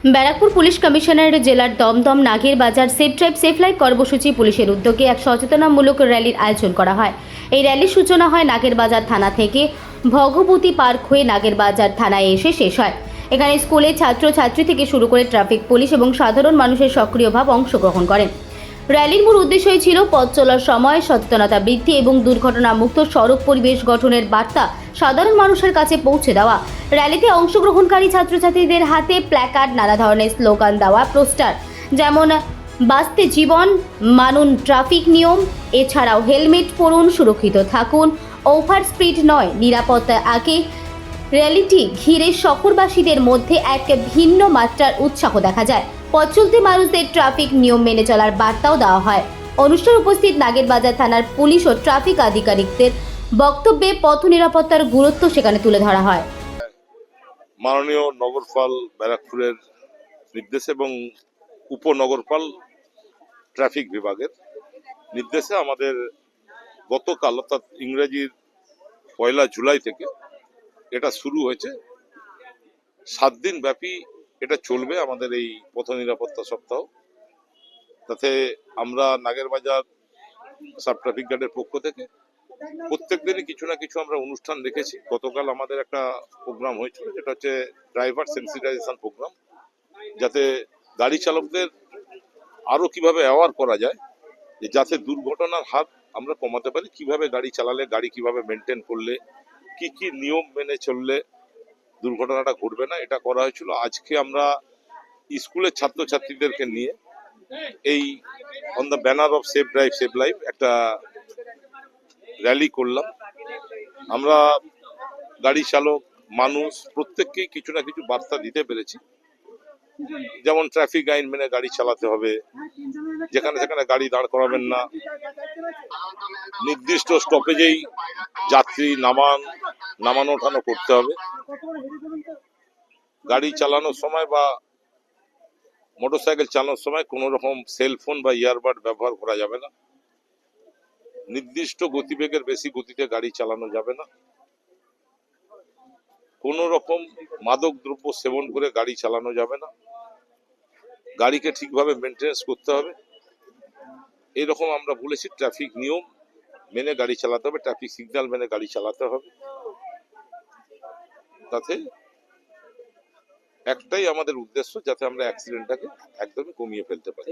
Barrackpore police commissioner জেলার দমদম নাগের বাজার সেফ ড্রাইভ সেফ লাইফ কর্মসূচি পুলিশের উদ্যোগে এক সচেতনামূলক র্যালির আয়োজন করা হয়। এই র্যালির সূচনা হয় নাগের বাজার থানা থেকে ভগবতী পার্ক হয়ে নাগের বাজার থানায় এসে শেষ হয়। এখানে স্কুলের ছাত্রছাত্রী থেকে শুরু করে ট্রাফিক পুলিশ এবং সাধারণ মানুষের সক্রিয়ভাবে অংশগ্রহণ করেন। র্যালির মূল উদ্দেশ্যই ছিল পথ চলার সময় সচেতনতা বৃদ্ধি এবং দুর্ঘটনামুক্ত সড়ক পরিবেশ গঠনের বার্তা সাধারণ মানুষের কাছে পৌঁছে দেওয়া। র্যালিতে অংশগ্রহণকারী ছাত্রছাত্রীদের হাতে প্ল্যাকার্ড, নানা ধরনের স্লোগান দেওয়া পোস্টার যেমন বাঁচতে জীবন, মানুন ট্রাফিক নিয়ম, এছাড়াও হেলমেট পরুন, সুরক্ষিত থাকুন, ওভার স্পিড নয়, নিরাপত্তা আগে। র্যালিটি ঘিরে শহরবাসীদের মধ্যে এক ভিন্ন মাত্রার উৎসাহ দেখা যায়। পথ চলতি মানুষদের ট্রাফিক নিয়ম মেনে চলার বার্তাও দেওয়া হয়। অনুষ্ঠানে উপস্থিত নাগের বাজার থানার পুলিশ ও ট্রাফিক আধিকারিকদের বক্তব্যে পথ নিরাপত্তার গুরুত্ব সেখানে তুলে ধরা হয়। মাননীয় নগরপাল ব্যারাকপুরের নির্দেশ এবং উপনগরপাল ট্রাফিক বিভাগের নির্দেশে আমাদের গতকাল অর্থাৎ ইংরেজির 1 জুলাই থেকে এটা শুরু হয়েছে। 7 দিন ব্যাপী এটা চলবে আমাদের এই পথ নিরাপত্তা সপ্তাহ। তাতে আমরা নাগেরবাজার সাব ট্রাফিক গার্ডের পক্ষ থেকে প্রত্যেক দিনই কিছু না কিছু আমরা অনুষ্ঠান রেখেছি। গতকাল আমাদের একটা প্রোগ্রাম হয়েছিল, যেটা হচ্ছে ড্রাইভার সেন্সিটাইজেশন প্রোগ্রাম, যাতে গাড়ি চালকদের আরো কিভাবে অ্যাওয়ার করা যায়, যে যাতে দুর্ঘটনার হাত আমরা কমাতে পারি, কিভাবে গাড়ি চালালে, গাড়ি কিভাবে মেনটেন করলে, কি কি নিয়ম মেনে চললে দুর্ঘটনাটা ঘটবে না, এটা করা হয়েছিল। আজকে আমরা স্কুলের ছাত্রছাত্রীদেরকে নিয়ে এই on the banner of safe drive safe life একটা র্যালি করলাম। আমরা গাড়ি চালক মানুষ প্রত্যেককেই কিছু না কিছু বার্তা দিতে পেরেছি, যেমন ট্রাফিক আইন মেনে গাড়ি চালাতে হবে, যেখানে সেখানে গাড়ি দাঁড় করাবেন না, নির্দিষ্ট স্টপেজেই যাত্রী নামানো ওঠানো করতে হবে, গাড়ি চালানোর সময় বা মোটরসাইকেল চালানোর সময় কোনো রকম সেলফোন বা ইয়ারবাড ব্যবহার করা যাবে না, নির্দিষ্ট গতিবেগের বেশি গতিতে গাড়ি চালানো যাবে না, কোনো রকম মাদক দ্রব্য সেবন করে গাড়ি চালানো যাবে না, গাড়িকে ঠিকভাবে মেনটেন্স করতে হবে। এরকম আমরা বলেছি, ট্রাফিক নিয়ম মেনে গাড়ি চালাতে হবে, ট্রাফিক সিগন্যাল মেনে গাড়ি চালাতে হবে। তাতে একটাই আমাদের উদ্দেশ্য, যাতে আমরা অ্যাক্সিডেন্টটাকে একদমই কমিয়ে ফেলতে পারি।